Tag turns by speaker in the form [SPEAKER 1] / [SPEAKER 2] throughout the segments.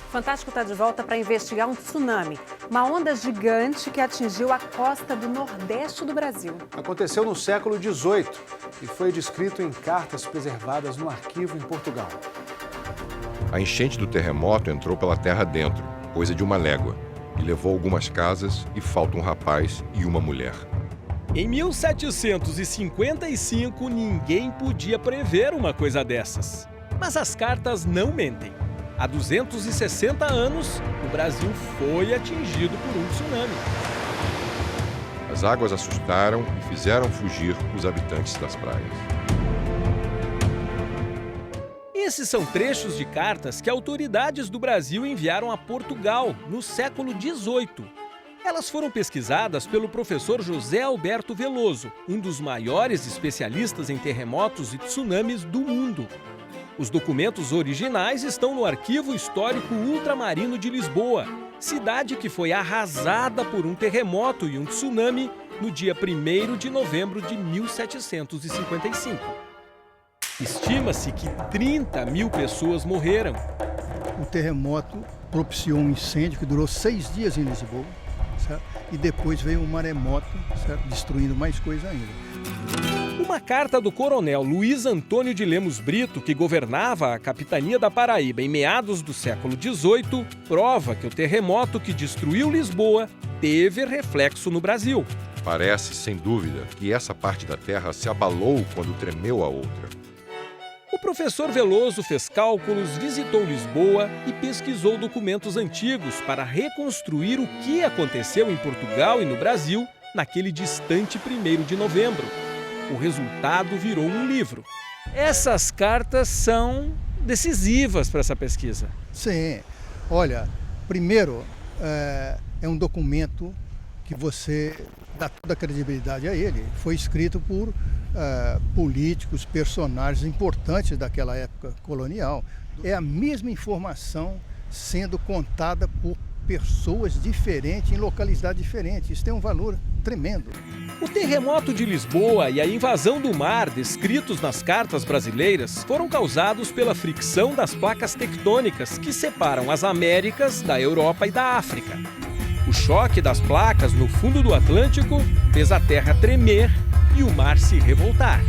[SPEAKER 1] O Fantástico está de volta para investigar um tsunami, uma onda gigante que atingiu a costa do nordeste do Brasil.
[SPEAKER 2] Aconteceu no século XVIII e foi descrito em cartas preservadas no arquivo em Portugal.
[SPEAKER 3] A enchente do terremoto entrou pela terra dentro, coisa de uma légua, e levou algumas casas e falta um rapaz e uma mulher.
[SPEAKER 4] Em 1755, ninguém podia prever uma coisa dessas. Mas as cartas não mentem. Há 260 anos, o Brasil foi atingido por um tsunami.
[SPEAKER 3] As águas assustaram e fizeram fugir os habitantes das praias.
[SPEAKER 4] Esses são trechos de cartas que autoridades do Brasil enviaram a Portugal no século XVIII. Elas foram pesquisadas pelo professor José Alberto Veloso, um dos maiores especialistas em terremotos e tsunamis do mundo. Os documentos originais estão no Arquivo Histórico Ultramarino de Lisboa, cidade que foi arrasada por um terremoto e um tsunami no dia 1º de novembro de 1755. Estima-se que 30 mil pessoas morreram.
[SPEAKER 5] O terremoto propiciou um incêndio que durou 6 dias em Lisboa, certo? E depois veio um maremoto, certo? Destruindo mais coisa ainda.
[SPEAKER 4] Uma carta do coronel Luiz Antônio de Lemos Brito, que governava a capitania da Paraíba em meados do século XVIII, prova que o terremoto que destruiu Lisboa teve reflexo no Brasil.
[SPEAKER 3] Parece, sem dúvida, que essa parte da terra se abalou quando tremeu a outra.
[SPEAKER 4] O professor Veloso fez cálculos, visitou Lisboa e pesquisou documentos antigos para reconstruir o que aconteceu em Portugal e no Brasil naquele distante 1º de novembro. O resultado virou um livro. Essas cartas são decisivas para essa pesquisa.
[SPEAKER 5] Sim. Olha, primeiro, é um documento que você dá toda a credibilidade a ele. Foi escrito por políticos, personagens importantes daquela época colonial. É a mesma informação sendo contada por pessoas diferentes, em localidades diferentes. Isso tem um valor tremendo.
[SPEAKER 4] O terremoto de Lisboa e a invasão do mar, descritos nas cartas brasileiras, foram causados pela fricção das placas tectônicas que separam as Américas da Europa e da África. O choque das placas no fundo do Atlântico fez a terra tremer e o mar se revoltar.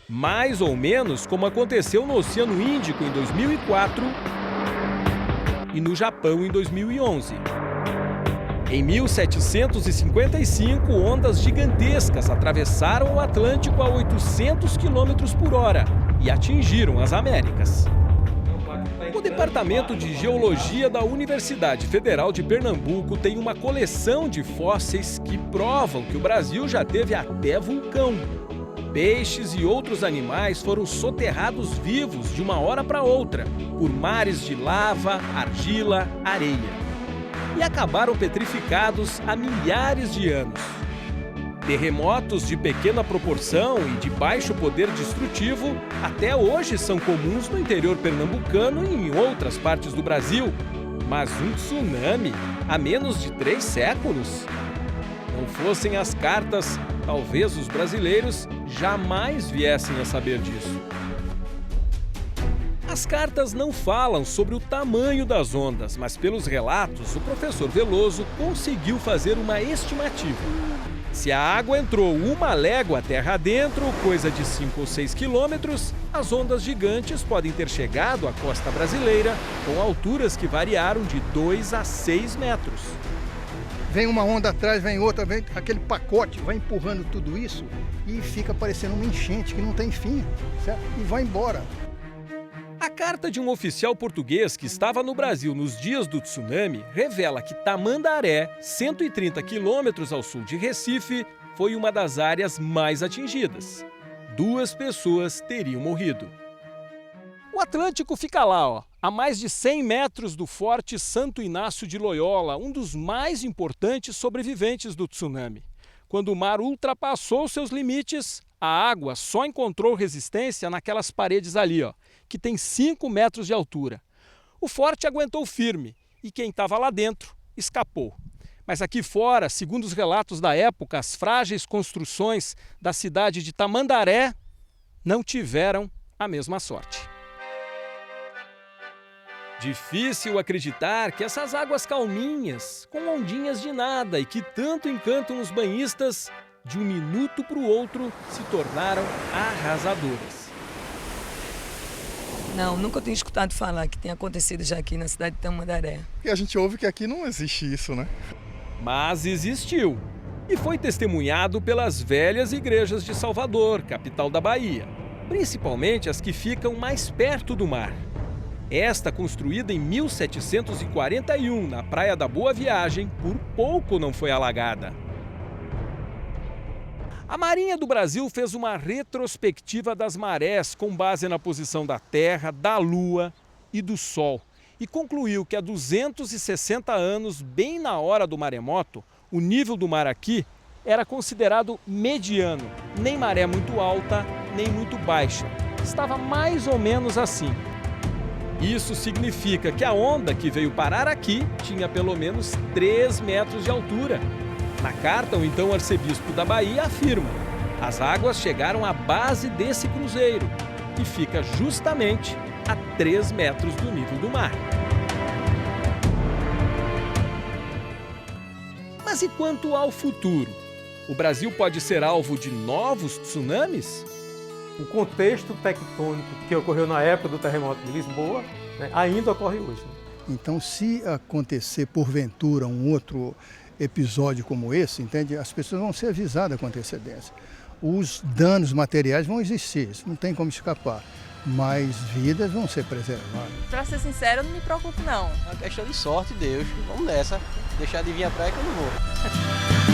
[SPEAKER 4] Mais ou menos como aconteceu no Oceano Índico em 2004 e no Japão em 2011. Em 1755, ondas gigantescas atravessaram o Atlântico a 800 km por hora e atingiram as Américas. O Departamento de Geologia da Universidade Federal de Pernambuco tem uma coleção de fósseis que provam que o Brasil já teve até vulcão. Peixes e outros animais foram soterrados vivos de uma hora para outra, por mares de lava, argila, areia. E acabaram petrificados há milhares de anos. Terremotos de pequena proporção e de baixo poder destrutivo até hoje são comuns no interior pernambucano e em outras partes do Brasil. Mas um tsunami há menos de 3 séculos? Não fossem as cartas, talvez os brasileiros jamais viessem a saber disso. As cartas não falam sobre o tamanho das ondas, mas pelos relatos, o professor Veloso conseguiu fazer uma estimativa. Se a água entrou 1 légua terra adentro, coisa de 5 ou 6 quilômetros, as ondas gigantes podem ter chegado à costa brasileira com alturas que variaram de 2 a 6 metros.
[SPEAKER 5] Vem uma onda atrás, vem outra, vem aquele pacote, vai empurrando tudo isso e fica parecendo uma enchente que não tem fim, certo? E vai embora.
[SPEAKER 4] A carta de um oficial português que estava no Brasil nos dias do tsunami revela que Tamandaré, 130 quilômetros ao sul de Recife, foi uma das áreas mais atingidas. 2 pessoas teriam morrido. O Atlântico fica lá, a mais de 100 metros do Forte Santo Inácio de Loyola, um dos mais importantes sobreviventes do tsunami. Quando o mar ultrapassou seus limites, a água só encontrou resistência naquelas paredes ali, que tem 5 metros de altura. O forte aguentou firme e quem estava lá dentro escapou. Mas aqui fora, segundo os relatos da época, as frágeis construções da cidade de Tamandaré não tiveram a mesma sorte. Difícil acreditar que essas águas calminhas, com ondinhas de nada e que tanto encantam os banhistas, de um minuto para o outro se tornaram arrasadoras.
[SPEAKER 6] Não, nunca tinha escutado falar que tenha acontecido já aqui na cidade de Tamandaré.
[SPEAKER 7] E a gente ouve que aqui não existe isso, né?
[SPEAKER 4] Mas existiu e foi testemunhado pelas velhas igrejas de Salvador, capital da Bahia, principalmente as que ficam mais perto do mar. Esta, construída em 1741 na Praia da Boa Viagem, por pouco não foi alagada. A Marinha do Brasil fez uma retrospectiva das marés com base na posição da Terra, da Lua e do Sol e concluiu que há 260 anos, bem na hora do maremoto, o nível do mar aqui era considerado mediano, nem maré muito alta, nem muito baixa. Estava mais ou menos assim. Isso significa que a onda que veio parar aqui tinha pelo menos 3 metros de altura. Na carta, o então arcebispo da Bahia afirma: as águas chegaram à base desse cruzeiro, que fica justamente a 3 metros do nível do mar. Mas e quanto ao futuro? O Brasil pode ser alvo de novos tsunamis?
[SPEAKER 8] O contexto tectônico que ocorreu na época do terremoto de Lisboa, né, ainda ocorre hoje.
[SPEAKER 5] Então, se acontecer porventura um outro episódio como esse, entende? As pessoas vão ser avisadas com antecedência. Os danos materiais vão existir, isso não tem como escapar, mas vidas vão ser preservadas.
[SPEAKER 9] Pra ser sincero, eu não me preocupo não.
[SPEAKER 10] É uma questão de sorte, Deus. Vamos nessa. Deixar de vir à praia que eu não vou.